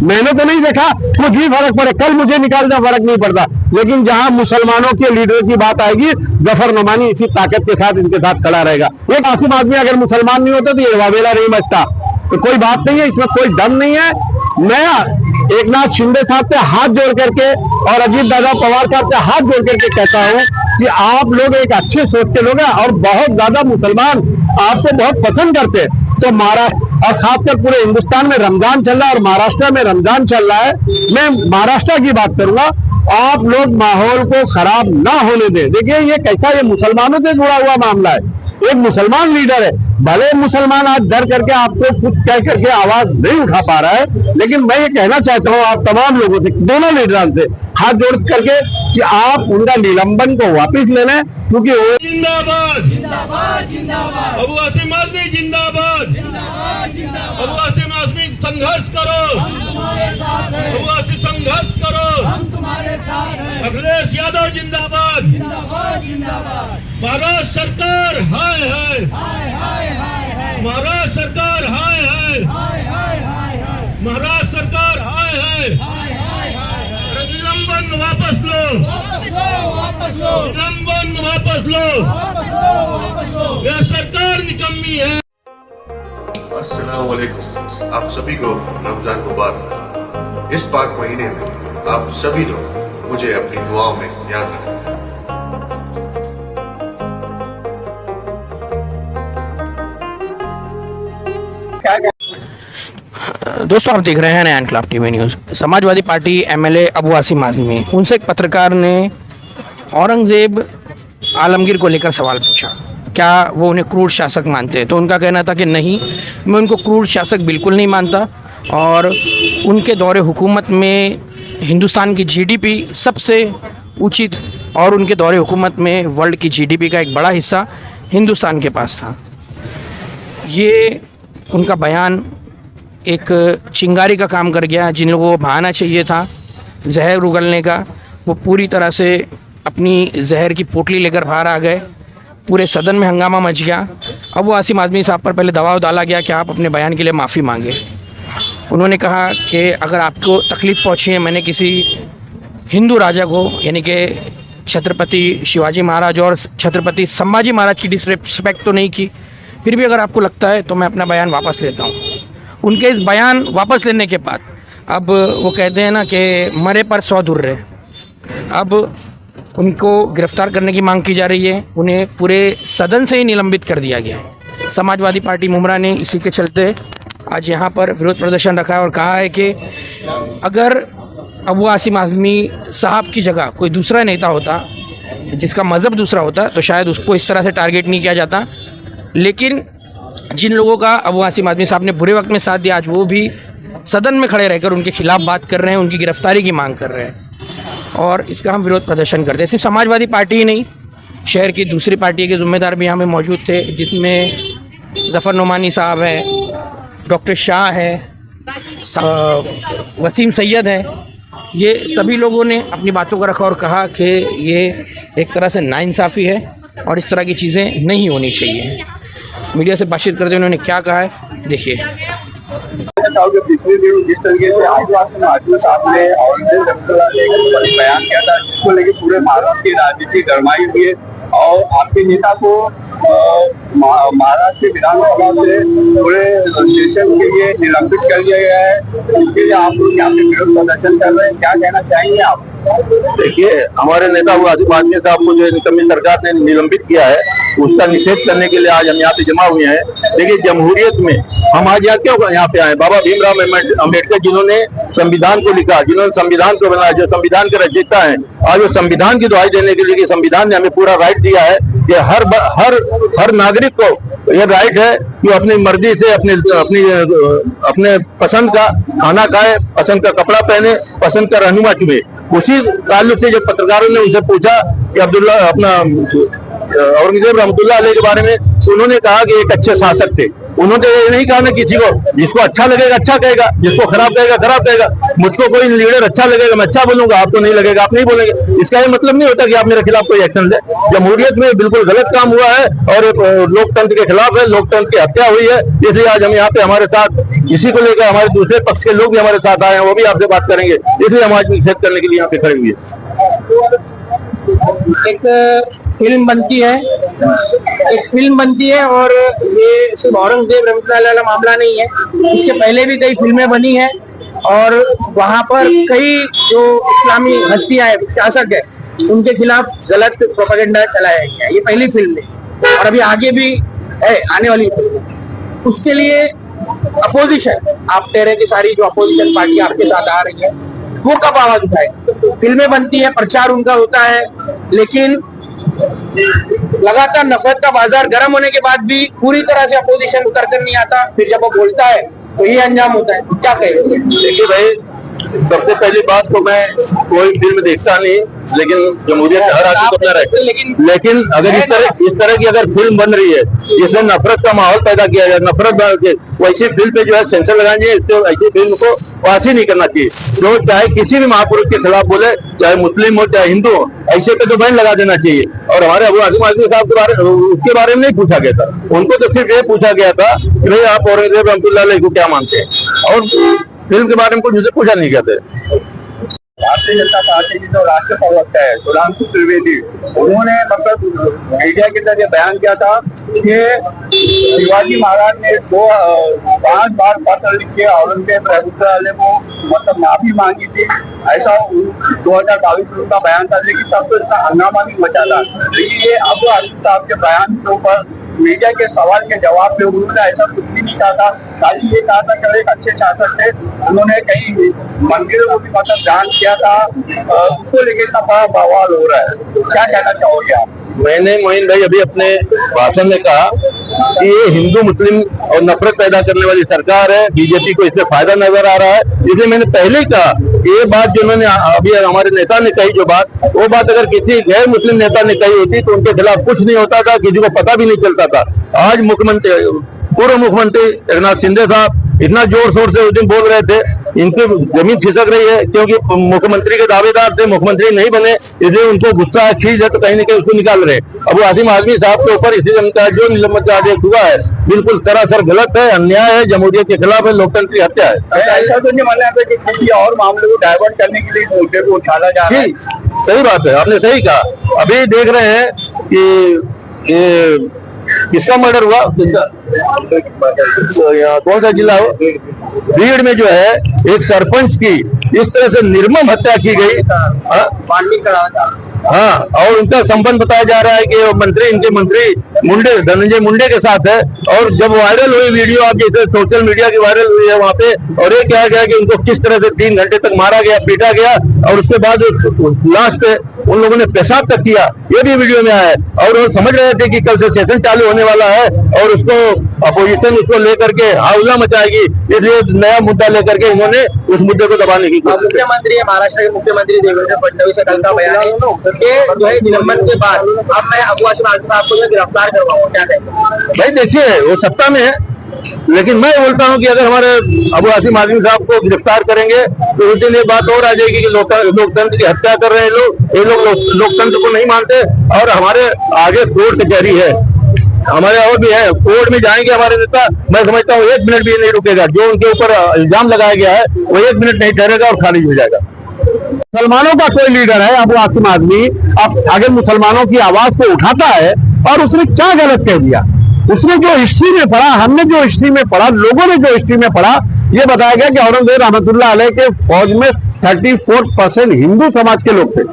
मैंने तो नहीं देखा कुछ भी फर्क पड़े, कल मुझे निकालना फर्क नहीं पड़ता, लेकिन जहां मुसलमानों के लीडर की बात आएगी, जफर नुमानी इसी ताकत के साथ इनके साथ खड़ा रहेगा। एक आसिम आदमी अगर मुसलमान नहीं होता तो ये वावेला नहीं बचता, तो कोई बात नहीं है, इसमें कोई दम नहीं है। मैं एक नाथ शिंदे साहब से हाथ जोड़ करके और अजीत दादा पवार साहब से हाथ जोड़ करके कहता हूं कि आप लोग एक अच्छे सोच के लोग हैं और बहुत ज्यादा मुसलमान आपको बहुत पसंद करते हैं। तो महाराष्ट्र और खासकर पूरे हिंदुस्तान में रमजान चल रहा है और महाराष्ट्र में रमजान चल रहा है, मैं महाराष्ट्र की बात करूंगा, आप लोग माहौल को खराब ना होने दें। देखिए ये कैसा, ये मुसलमानों से जुड़ा हुआ मामला है, एक मुसलमान लीडर है, भले मुसलमान आज डर करके आपको कुछ कह करके आवाज नहीं उठा पा रहा है, लेकिन मैं ये कहना चाहता हूं आप तमाम लोगों से, दोनों लीडरों से हाथ जोड़ करके कि आप उनका निलंबन को वापस ले लें, क्योंकि वो जिंदाबाद जिंदाबाद जिंदाबाद अबू आसिम आजमी जिंदाबाद जिंदाबाद जिंदाबाद अबू आसिम आजमी संघर्ष करो, हम तुम्हारे साथ हैं, अबू आसिम संघर्ष करो, हम तुम्हारे साथ हैं, अखिलेश यादव जिंदाबाद जिंदाबाद जिंदाबाद महाराष्ट्र सरकार हाय हाय हाय हाय हाय महाराष्ट्र सरकार हाय हाय हाय हाय हाय महाराष्ट्र सरकार हाय हाय हाय हाय निलंबन वापस लो, वापस लो, वापस लो, निलंबन वापस लो, वापस लो, वापस लो, यह सरकार निकम्मी है। अस्सलाम वालेकुम, आप सभी को रमजान मुबारक। इस पाक महीने में आप सभी लोग मुझे अपनी दुआओं में याद रखें। दोस्तों आप देख रहे हैं नया इनकलाब TV news. Samajwadi party MLA Abu Asim Azmi, उनसे एक पत्रकार ने औरंगज़ेब आलमगीर को लेकर सवाल पूछा, क्या वो उन्हें क्रूर शासक मानते हैं। तो उनका कहना था कि नहीं, मैं उनको क्रूर शासक बिल्कुल नहीं मानता, और उनके दौरे हुकूमत में हिंदुस्तान की जीडीपी सबसे ऊँची, और उनके दौरे हुकूमत में वर्ल्ड की जीडीपी का एक बड़ा हिस्सा हिंदुस्तान के पास था। ये उनका बयान एक चिंगारी का काम कर गया। जिन लोगों को बहाना चाहिए था जहर उगलने का, वो पूरी तरह से अपनी जहर की पोटली लेकर बाहर आ गए। पूरे सदन में हंगामा मच गया। अब वो आसिम आजमी साहब पर पहले दबाव डाला गया कि आप अपने बयान के लिए माफ़ी मांगे। उन्होंने कहा कि अगर आपको तकलीफ़ पहुंची है, मैंने किसी हिंदू राजा को, यानी कि छत्रपति शिवाजी महाराज और छत्रपति संभाजी महाराज की डिसरिस्पेक्ट तो नहीं की, फिर भी अगर आपको लगता है तो मैं अपना बयान वापस लेता हूँ। उनके इस बयान वापस लेने के बाद अब वो कहते हैं ना कि मरे पर 100 दुर्रे, अब उनको गिरफ्तार करने की मांग की जा रही है। उन्हें पूरे सदन से ही निलंबित कर दिया गया है। समाजवादी पार्टी मुमरा ने इसी के चलते आज यहाँ पर विरोध प्रदर्शन रखा है और कहा है कि अगर अबू आसिम आजमी साहब की जगह कोई दूसरा नेता होता, जिसका मज़हब दूसरा होता, तो शायद उसको इस तरह से टारगेट नहीं किया जाता। लेकिन जिन लोगों का अबू आसिम आजमी साहब ने बुरे वक्त में साथ दिया, आज वो भी सदन में खड़े रहकर उनके खिलाफ़ बात कर रहे हैं, उनकी गिरफ्तारी की मांग कर रहे हैं, और इसका हम विरोध प्रदर्शन करते हैं। सिर्फ समाजवादी पार्टी ही नहीं, शहर की दूसरी पार्टी के ज़िम्मेदार भी यहाँ में मौजूद थे, जिसमें जफ़र नुमानी साहब हैं, डॉक्टर शाह है, वसीम सैयद है। ये सभी लोगों ने अपनी बातों को रखा और कहा कि ये एक तरह से नाइंसाफ़ी है और इस तरह की चीज़ें नहीं होनी चाहिए। मीडिया से बातचीत करते हुए उन्होंने क्या कहा है, देखिए। पिछले दिन जिस तरीके से आजमी साहब ने बयान किया था, जिसको लेकर पूरे महाराष्ट्र की राजनीति गरमाई हुई है, और आपके नेता को महाराष्ट्र विधानसभा से पूरे सेशन के लिए निलंबित कर दिया गया है। इसके लिए आप लोग यहाँ पे विरोध प्रदर्शन कर रहे हैं, क्या कहना चाहेंगे आप? देखिए, हमारे नेता आसिम आजमी साहब को जो निकम्मी सरकार ने निलंबित किया है, उसका निषेध करने के लिए आज हम यहाँ पे जमा हुए हैं। देखिए, जमहूरियत में हम आज यहाँ क्यों यहाँ पे आए? बाबा भीमराव अम्बेडकर जिन्होंने संविधान को लिखा, जिन्होंने संविधान को बनाया, जो संविधान के रचयिता हैं, आज वो संविधान की दुहाई देने के लिए कि संविधान ने हमें पूरा राइट दिया है कि हर नागरिक को यह राइट है कि अपनी मर्जी से अपने पसंद का खाना खाए, पसंद का कपड़ा पहने, पसंद का रहनुमा चुने। उसी ताल्लुक से जब पत्रकारों ने उनसे पूछा कि औरंगजेब रहमतुल्लाह अलैह के बारे में, तो उन्होंने कहा कि एक अच्छे शासक थे। उन्होंने ये नहीं कहा ना किसी को, जिसको अच्छा लगेगा अच्छा कहेगा, जिसको खराब कहेगा खराब कहेगा। मुझको कोई लीडर अच्छा लगेगा मैं अच्छा बोलूंगा, आपको नहीं लगेगा आप नहीं बोलेंगे। इसका ये मतलब नहीं होता कि आप मेरे खिलाफ कोई एक्शन ले। जमहूरियत में बिल्कुल गलत काम हुआ है और लोकतंत्र के खिलाफ है, लोकतंत्र की हत्या हुई है। इसलिए आज हम यहाँ पे हमारे साथ इसी को लेकर हमारे दूसरे पक्ष के लोग भी हमारे साथ आए हैं, वो भी आपसे बात करेंगे, इसलिए हम आज निषेध करने के लिए यहाँ पे खड़े हुए हैं। एक फिल्म बनती है और ये सिर्फ औरंगजेब रहमतुल्लाह अलैह वाला मामला नहीं है, इसके पहले भी कई फिल्में बनी हैं और वहां पर कई जो इस्लामी हस्तियां हैं, शासक है, उनके खिलाफ गलत प्रोपेगेंडा चलाया गया है। ये पहली फिल्म है और अभी आगे भी है आने वाली फिल्म। उसके लिए अपोजिशन, आप कह रहे हैं कि सारी जो अपोजिशन पार्टी आपके साथ आ रही है, वो कब आवाज उठाए? फिल्में बनती है, प्रचार उनका होता है, लेकिन लगातार नफरत का बाजार गर्म होने के बाद भी पूरी तरह से अपोजिशन उतर कर नहीं आता, फिर जब वो बोलता है तो ये अंजाम होता है। क्या कहेंगे? देखिए भाई, सबसे पहली बात तो मैं कोई फिल्म देखता नहीं, लेकिन जमहूरियत हर आदमी को अपना राइट है। लेकिन अगर इस तरह की अगर फिल्म बन रही है जिसमें नफरत का माहौल पैदा किया जाए, नफरत वैसी फिल्म पे जो है सेंसर लगानी चाहिए, इसको ऐसी फिल्म को पास ही नहीं करना चाहिए। जो चाहे किसी भी महापुरुष के खिलाफ बोले, चाहे मुस्लिम हो चाहे हिंदू हो, ऐसे पे तो बैन लगा देना चाहिए। और हमारे अबू आसिम आज़मी साहब उसके बारे में नहीं पूछा गया था, उनको तो सिर्फ ये पूछा गया था कि भाई आप औरंगजेब रहमतुल्लाह अलैह को क्या मानते हैं, और फिल्म के बारे में कुछ मुझे पूछा नहीं गया था। भारतीय जनता पार्टी की जो राष्ट्रीय प्रवक्ता है सुधांशु त्रिवेदी, उन्होंने मतलब मीडिया के जरिए बयान किया था कि शिवाजी महाराज ने 5 बार पत्र लिख के औरंगजेब रहमतुल्लाह अलैह को मतलब माफी मांगी थी। ऐसा 2022 में उनका बयान था, लेकिन तब तो इसका हंगामा नहीं मचा था। लेकिन ये अबू आसिम साहब के बयान के ऊपर मीडिया के सवाल के जवाब में उन्होंने ऐसा कुछ भी नहीं कहा था। खाली ये कहा था कि एक अच्छे शासक थे, उन्होंने कई मंदिरों को भी मतलब दान किया था, उसको लेकर इतना बड़ा बवाल हो रहा है। क्या कहना चाहोगे आप? मैंने मोइन भाई अभी अपने भाषण में कहा कि ये हिंदू मुस्लिम और नफरत पैदा करने वाली सरकार है, बीजेपी को इससे फायदा नजर आ रहा है। इसलिए मैंने पहले ही कहा ये बात जो उन्होंने अभी हमारे नेता ने कही, जो बात वो बात अगर किसी गैर मुस्लिम नेता ने कही होती तो उनके खिलाफ कुछ नहीं होता था, किसी को पता भी नहीं चलता था। आज पूर्व मुख्यमंत्री एकनाथ शिंदे साहब इतना जोर शोर से उस दिन बोल रहे थे, इनकी जमीन खिसक रही है क्योंकि मुख्यमंत्री के दावेदार थे, मुख्यमंत्री नहीं बने, इसलिए उनको गुस्सा है, खींच है, तो कहीं न कहीं उसको निकाल रहे। अबू आसिम आज़मी साहब के ऊपर इसी का जो निलंबन का आदेश हुआ है बिल्कुल सरासर गलत है, अन्याय है, जमहूरियत के खिलाफ है, लोकतंत्र की हत्या है। ऐसा तो नहीं माना था कि किसी और मामले को डाइवर्ट करने के लिए मुद्दे को उछाला जा रहा है। सही बात है, आपने सही कहा। अभी देख रहे हैं कि ये किसका मर्डर हुआ, कौन सा जिला हो, भीड़ में जो है एक सरपंच की इस तरह से निर्मम हत्या की गई। हाँ, और उनका संबंध बताया जा रहा है कि इनके मंत्री मुंडे, धनंजय मुंडे के साथ है। और जब वायरल हुई वीडियो, आप जैसे सोशल मीडिया की वायरल हुई है वहाँ पे, और ये कहा गया कि उनको किस तरह से 3 घंटे तक मारा गया, पीटा गया, और उसके बाद लास्ट पे उन लोगों ने पेशाब तक किया, ये भी वीडियो में आया है। और वो समझ रहे थे कि कल से सेशन चालू होने वाला है और उसको अपोजिशन उसको लेकर के हाउला मचाएगी, इसलिए नया मुद्दा लेकर के इन्होंने उस मुद्दे को दबाने की कोशिश। मुख्यमंत्री महाराष्ट्र के मुख्यमंत्री देवेंद्र फडणवीस का कल का बयान है कि जो है निलंबन के बाद अब मैं अबू आसिम आज़मी साहब को गिरफ्तार करवाऊंगा। क्या कहेंगे? भाई देखिए, वो सत्ता में है, लेकिन मैं बोलता हूं कि अगर हमारे अबू आसिम आज़मी साहब को गिरफ्तार करेंगे तो उस दिन ये बात और आ जाएगी कि लोकतंत्र की हत्या कर रहे हैं ये लोग लोकतंत्र को नहीं मानते। और हमारे आगे कोर्ट कचहरी है, हमारे और भी है, कोर्ट में जाएंगे हमारे नेता, मैं समझता हूँ 1 मिनट भी नहीं रुकेगा। जो उनके ऊपर इल्जाम लगाया गया है वो 1 मिनट नहीं ठहरेगा और खारिज हो जाएगा। मुसलमानों का कोई लीडर है अबू आसिम आज़मी, अब अगर मुसलमानों की आवाज को उठाता है, और उसने क्या गलत कह दिया? उसने जो हिस्ट्री में पढ़ा, हमने जो हिस्ट्री में पढ़ा, लोगों ने जो हिस्ट्री में पढ़ा, ये बताया गया कि औरंगजेब रहमतुल्लाह अलैह के फौज में 34% हिंदू समाज के लोग थे।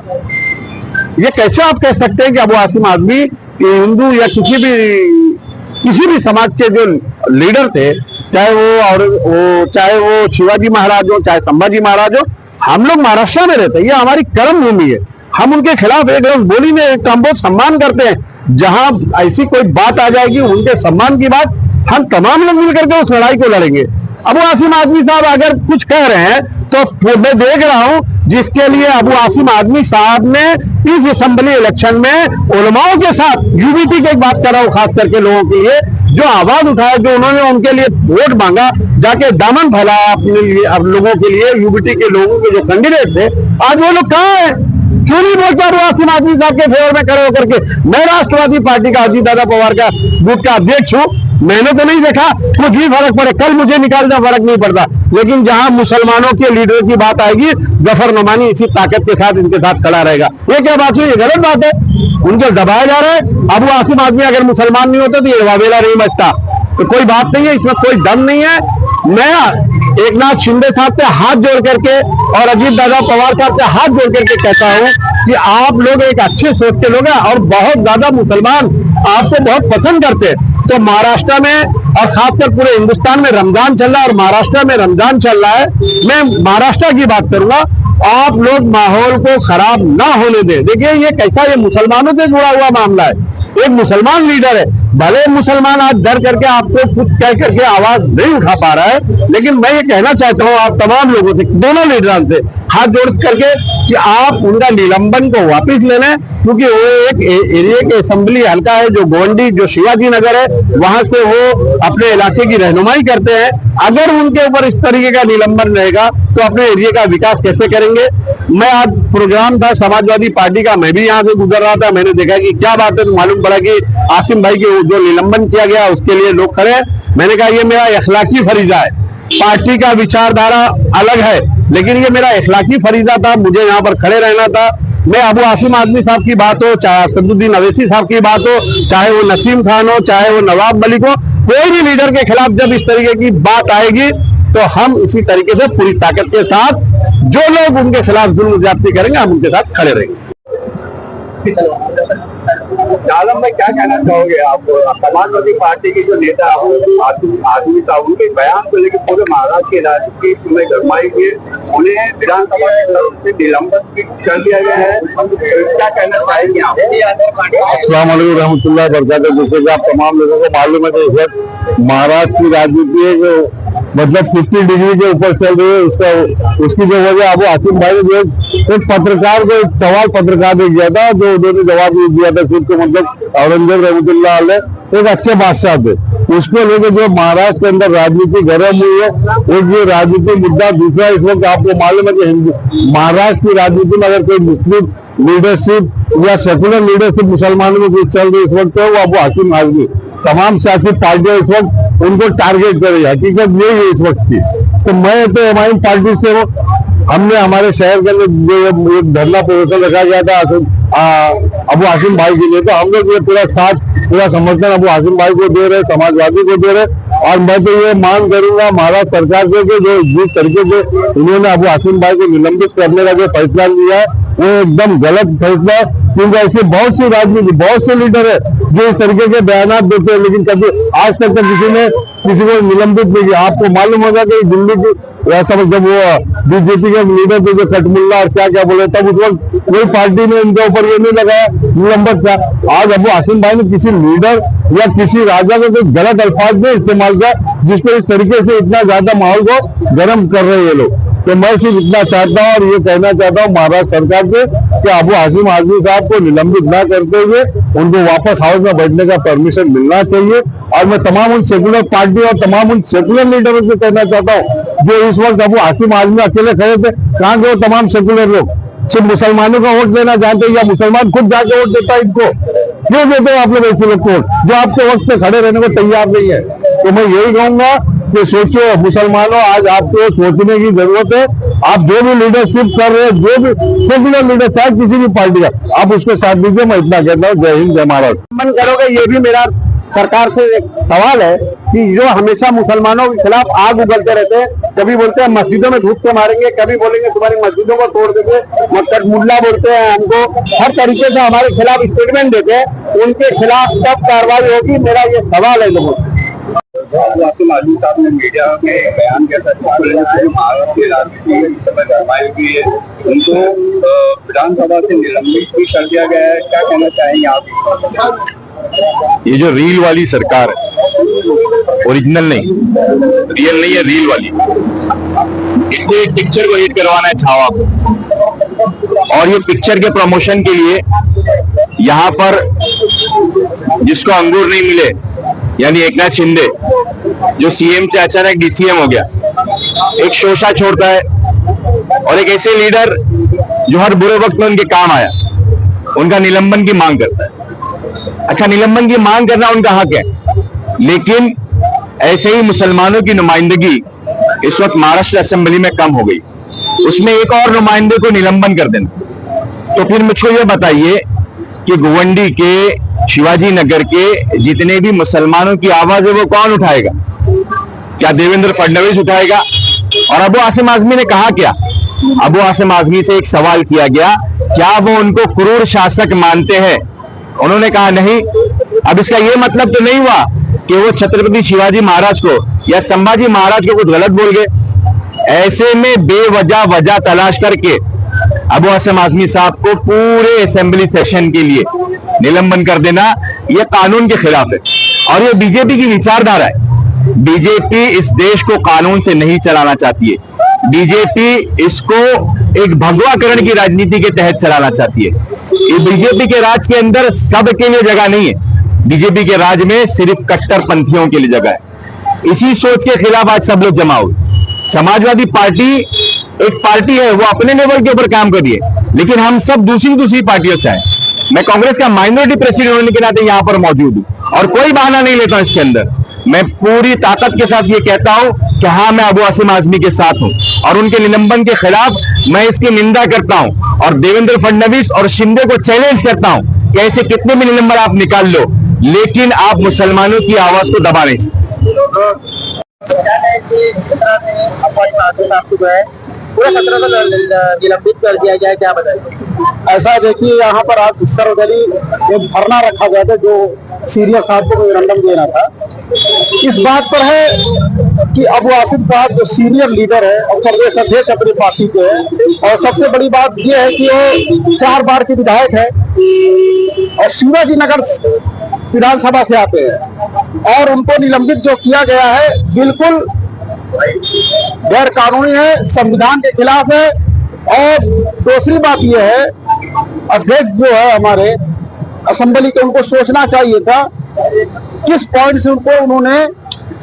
ये कैसे आप कह सकते हैं कि अबू आसिम आज़मी हिंदू या किसी भी समाज के जो लीडर थे, चाहे वो शिवाजी महाराज हो, चाहे संभाजी महाराज हो, हम लोग महाराष्ट्र में रहते हैं, ये हमारी कर्म भूमि है। हम उनके खिलाफ एक लफ्ज बोली नहीं, तो हम बहुत सम्मान करते हैं। जहां ऐसी कोई बात आ जाएगी उनके सम्मान की बात, हम तमाम लोग मिलकर के उस लड़ाई को लड़ेंगे। अबू आसिम आजमी साहब अगर कुछ कह रहे हैं तो मैं देख रहा हूं जिसके लिए अबू आसिम आजमी साहब ने इस असेंबली इलेक्शन में उलमाओं के साथ यूबीटी की एक बात कर रहा हूं, खास करके लोगों के लिए जो आवाज उठाया, जो उन्होंने उनके लिए वोट मांगा, जाके दामन फैलाया अपने लिए, अब लोगों के लिए, यूबीटी के लोगों के जो कैंडिडेट थे, आज वो लोग कहाँ है? क्यों नहीं बोलता अबू आसिम आजमी साहब के फेवर में खड़े होकर के? मैं राष्ट्रवादी पार्टी का अजीत दादा पवार का बूथ का अध्यक्ष हूं, मैंने तो नहीं देखा कुछ भी फर्क पड़े, कल मुझे निकालना फर्क नहीं पड़ता, लेकिन जहां मुसलमानों के लीडर की बात आएगी, जफर नोमानी इसी ताकत के साथ इनके साथ खड़ा रहेगा। ये क्या बात हुई? ये गलत बात है, उनको दबाया जा रहा है। अबू आसिम आजमी अगर मुसलमान नहीं होते तो ये वावेला नहीं बचता, तो कोई बात नहीं है, इसमें कोई दम नहीं है। मैं एक नाथ शिंदे साहब से हाथ जोड़ करके और अजीत दादा पवार साहब से हाथ जोड़ करके कहता हूं कि आप लोग एक अच्छे सोच के लोग हैं और बहुत ज्यादा मुसलमान आपको बहुत पसंद करते हैं। तो महाराष्ट्र में और खासकर पूरे हिंदुस्तान में रमजान चल रहा है और महाराष्ट्र में रमजान चल रहा है, मैं महाराष्ट्र की बात करूंगा, आप लोग माहौल को खराब ना होने दें। देखिए ये कैसा, ये मुसलमानों से जुड़ा हुआ मामला है, एक मुसलमान लीडर है, भले मुसलमान आज डर करके आपको कुछ कह करके आवाज नहीं उठा पा रहा है, लेकिन मैं ये कहना चाहता हूं आप तमाम लोगों से, दोनों लीडरों से हाथ जोड़ करके कि आप उनका निलंबन को वापस ले लें, क्योंकि वो एक एरिया के असेंबली हल्का है जो गोंडी, जो शिवाजी नगर है, वहां से वो अपने इलाके की रहनुमाई करते हैं। अगर उनके ऊपर इस तरीके का निलंबन रहेगा तो अपने एरिया का विकास कैसे करेंगे? मैं आज प्रोग्राम था समाजवादी पार्टी का, मैं भी यहाँ से गुजर रहा था, मैंने देखा कि क्या बात है, तो मालूम पड़ा कि आसिम भाई के जो निलंबन किया गया उसके लिए लोग खड़े हैं। मैंने कहा ये मेरा अखलाकी फरीजा है, पार्टी का विचारधारा अलग है, लेकिन ये मेरा अखलाकी फरीजा था, मुझे यहाँ पर खड़े रहना था। मैं अबू आसिम आजमी साहब की बात हो, चाहे असदुद्दीन अवैसी साहब की बात हो, चाहे वो नसीम खान हो, चाहे वो नवाब मलिक हो, कोई भी लीडर के खिलाफ जब इस तरीके की बात आएगी तो हम इसी तरीके से पूरी ताकत के साथ जो लोग उनके खिलाफ जुल्म ज्यादती करेंगे हम उनके साथ खड़े रहेंगे। आलम भाई क्या कहना चाहोगे आप? समाजवादी पार्टी के जो नेता आदमी साहब उनके बयान को लेकर पूरे महाराष्ट्र के राजनीति में गरमाई हुई, उन्हें विधानसभा से निलंबित भी कर दिया गया है, क्या कहना चाहेंगे आप? अस्सलाम वालेकुम रहमतुल्लाहि व बरकातहू। जैसे कि आप तमाम लोगों को मालूम है कि इस वक्त महाराष्ट्र की राजनीति है जो मतलब 50 डिग्री के ऊपर चल रही है। उसकी जो वजह अबू आसिम भाई ने जो एक पत्रकार को एक सवाल पत्रकार ने किया था, जो उन्होंने जवाब दिया था खुद को, मतलब औरंगजेब रहमतुल्लाह अलैह एक अच्छे बादशाह थे, उसको लेकर जो महाराष्ट्र के अंदर राजनीति गर्म हुई है, एक ये राजनीतिक मुद्दा। दूसरा, इस वक्त आपको मालूम है कि महाराष्ट्र की राजनीति में अगर कोई मुस्लिम लीडरशिप या सेकुलर लीडरशिप मुसलमानों में जो चल रही इस वक्त है वो अबू आसिम आजमी, तमाम सियासी पार्टियां इस वक्त उनको टारगेट कर रही है, हकीकत यही है इस वक्त की। तो मैं तो एमआईएम पार्टी से हमने हमारे शहर के अंदर जो एक धरना प्रदर्शन रखा गया था अबू आसिम भाई के लिए, तो हम लोग ये पूरा साथ पूरा समर्थन अबू आसिम भाई को दे रहे, समाजवादी को दे रहे। और मैं तो ये मांग करूंगा महाराष्ट्र सरकार से कि जो जिस तरीके से उन्होंने अबू आसिम भाई को निलंबित करने का जो फैसला लिया है वो एकदम गलत फैसला है, क्योंकि ऐसे बहुत सी राजनीति बहुत से लीडर है जो इस तरीके के बयान देते हैं, लेकिन कभी आज तक किसी ने किसी को निलंबित नहीं किया। आपको मालूम होगा कि दिल्ली की ऐसा जब वो बीजेपी के लीडर थे जो कटमुल्ला और क्या क्या बोले, तब उस वक्त कोई पार्टी ने इनके ऊपर ये नहीं लगाया निलंबित का। आज अबू आसिम भाई ने किसी लीडर या किसी राजा को कोई गलत अल्फाज में इस्तेमाल किया जिसको इस तरीके से इतना ज्यादा माहौल को गर्म कर रहे हैं ये लोग। तो मैं सिर्फ इतना चाहता हूँ और ये कहना चाहता हूँ महाराष्ट्र सरकार से कि अबू आसिम आजमी साहब को निलंबित न करते हुए उनको वापस हाउस में बैठने का परमिशन मिलना चाहिए। और मैं तमाम उन सेकुलर पार्टी और तमाम उन सेकुलर लीडरों से कहना चाहता हूँ जो इस वक्त अबू आसिम आजमी अकेले खड़े थे, कहाँ के वो तमाम सेकुलर लोग सिर्फ मुसलमानों का वोट देना चाहते हैं या मुसलमान खुद जाके वोट देता है इनको? क्यों देते हैं आप लोग ऐसे लोग वोट जो आपके वक्त से खड़े रहने को तैयार नहीं है? तो मैं यही कहूंगा कि सोचो मुसलमानों, आज आपको सोचने की जरूरत है। आप जो भी लीडरशिप कर रहे हैं, जो भी सेकुलर लीडर चाहे किसी भी पार्टी का, आप उसके साथ दीजिए। मैं इतना कहता हूँ, जय हिंद जय महाराष्ट्र। मन करोगे, ये भी मेरा सरकार से एक सवाल है कि जो हमेशा मुसलमानों के खिलाफ आग उगलते रहते हैं, कभी बोलते हैं मस्जिदों में घुस के मारेंगे, कभी बोलेंगे तुम्हारी मस्जिदों को तोड़ देंगे, मतलब मुल्ला बोलते हैं हमको, हर तरीके से हमारे खिलाफ स्टेटमेंट देते हैं, उनके खिलाफ कब कार्रवाई होगी, मेरा ये सवाल है लोगों से। आसिम आजमी साहब ने मीडिया में बयान किया था महाराष्ट्र की राजनीति में गरमाई हुई है, उनको विधानसभा से निलंबित भी कर दिया गया है, क्या कहना चाहेंगे आप? ये जो रील वाली सरकार है, ओरिजिनल नहीं, रियल नहीं है, रील वाली, इनको एक पिक्चर को हिट करवाना है छावा को, और ये पिक्चर के प्रमोशन के लिए यहाँ पर जिसको अंगूर नहीं मिले, यानी एकनाथ शिंदे जो सीएम से अचानक डीसीएम हो गया, एक शोषा छोड़ता है, और एक ऐसे लीडर जो हर बुरे वक्त में उनके काम आया, उनका निलंबन की मांग करता है। अच्छा, निलंबन की मांग करना उनका हक है, लेकिन ऐसे ही मुसलमानों की नुमाइंदगी इस वक्त महाराष्ट्र असेंबली में कम हो गई, उसमें एक और नुमाइंदे को निलंबन कर देना। तो फिर मुझको ये बताइए कि गोवंडी के, शिवाजी नगर के जितने भी मुसलमानों की आवाज है वो कौन उठाएगा? क्या देवेंद्र फडणवीस उठाएगा? और अबू आसिम आजमी ने कहा क्या? अबू आसिम आजमी से एक सवाल किया गया, क्या वो उनको क्रूर शासक मानते हैं? उन्होंने कहा नहीं। अब इसका ये मतलब तो नहीं हुआ कि वो छत्रपति शिवाजी महाराज को या संभाजी महाराज को कुछ गलत बोल गए। ऐसे में बेवजह वजह तलाश करके अबू आसिम आजमी साहब को पूरे असेंबली सेशन के लिए निलंबन कर देना, यह कानून के खिलाफ है और ये बीजेपी की विचारधारा है। बीजेपी इस देश को कानून से नहीं चलाना चाहती है, बीजेपी इसको एक भगवाकरण की राजनीति के तहत चलाना चाहती है। ये बीजेपी के राज के अंदर सबके लिए जगह नहीं है, बीजेपी के राज में सिर्फ कट्टरपंथियों के लिए जगह है। इसी सोच के खिलाफ आज सब लोग जमा हुए। समाजवादी पार्टी एक पार्टी है, वो अपने लेवल के ऊपर काम कर रही है, लेकिन हम सब दूसरी पार्टियों से आए। मैं कांग्रेस का माइनॉरिटी प्रेसिडेंट होने के नाते यहां पर मौजूद हूं और कोई बहाना नहीं लेता इसके अंदर। मैं पूरी ताकत के साथ ये कहता हूं कि हाँ, मैं अबू आसिम आजमी के साथ हूं और उनके निलंबन के खिलाफ मैं इसकी निंदा करता हूं और देवेंद्र फडणवीस और शिंदे को चैलेंज करता हूं कि ऐसे कितने भी निलंबन आप निकाल लो, लेकिन आप मुसलमानों की आवाज को दबा नहीं सकते। पूरा 17 को निलंबित कर दिया गया है, क्या बताएं? ऐसा देखिए, यहाँ पर आज सर्वदलीय एक धरना रखा गया था जो सीरिया साहब को निलंबन देना था। इस बात पर है कि अबू आसिम साहब जो सीनियर लीडर है और प्रदेश अध्यक्ष अपनी पार्टी के हैं, और सबसे बड़ी बात यह है कि वो 4 बार के विधायक है और शिवाजी नगर विधानसभा से आते हैं, और उनको निलंबित जो किया गया है बिल्कुल गैर कानूनी है, संविधान के खिलाफ है। और दूसरी बात यह है, अध्यक्ष जो है हमारे असेंबली के, उनको सोचना चाहिए था किस पॉइंट से उन्होंने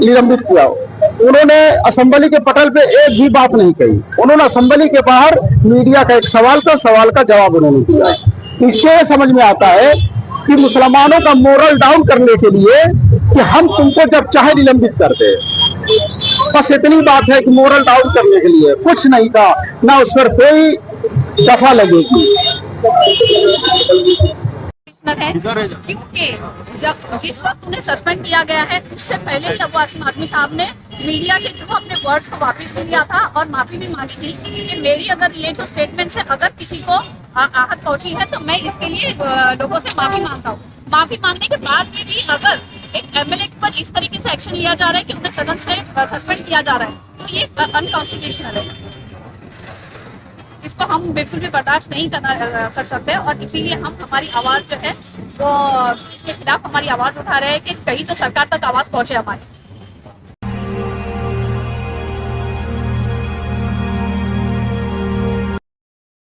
निलंबित किया। उन्होंने असेंबली के पटल पे एक भी बात नहीं कही, उन्होंने असेंबली के बाहर मीडिया का एक सवाल का जवाब उन्होंने दिया। इससे समझ में आता है कि मुसलमानों का मोरल डाउन करने के लिए कि हम तुमको जब चाहे निलंबित करते हैं, बस इतनी बात है कि मोरल डाउन करने के लिए, कुछ नहीं था, ना उस पर कोई दफा लगेगी। क्योंकि जब जिस वक्त उन्हें सस्पेंड किया गया है उससे पहले ही अबू आसिम आजमी साहब ने मीडिया के थ्रू अपने वर्ड्स को वापस भी लिया था और माफी भी मांगी थी कि मेरी अगर ये जो स्टेटमेंट से अगर किसी को आहत पहुंची है तो मैं इसके लिए लोगों से माफी मांगता हूँ। माफी मांगने के बाद में भी अगर एक एमएलए पर इस तरीके से एक्शन लिया जा रहा है कि उन्हें सदन से सस्पेंड किया जा रहा है, तो ये अनकॉन्स्टिट्यूशनल है, जिसको हम बिल्कुल भी बर्दाश्त नहीं कर सकते। और इसीलिए हम हमारी आवाज़ जो है वो इसके खिलाफ हमारी आवाज़ उठा रहे हैं कि कहीं तो सरकार तक आवाज़ पहुंचे हमारी।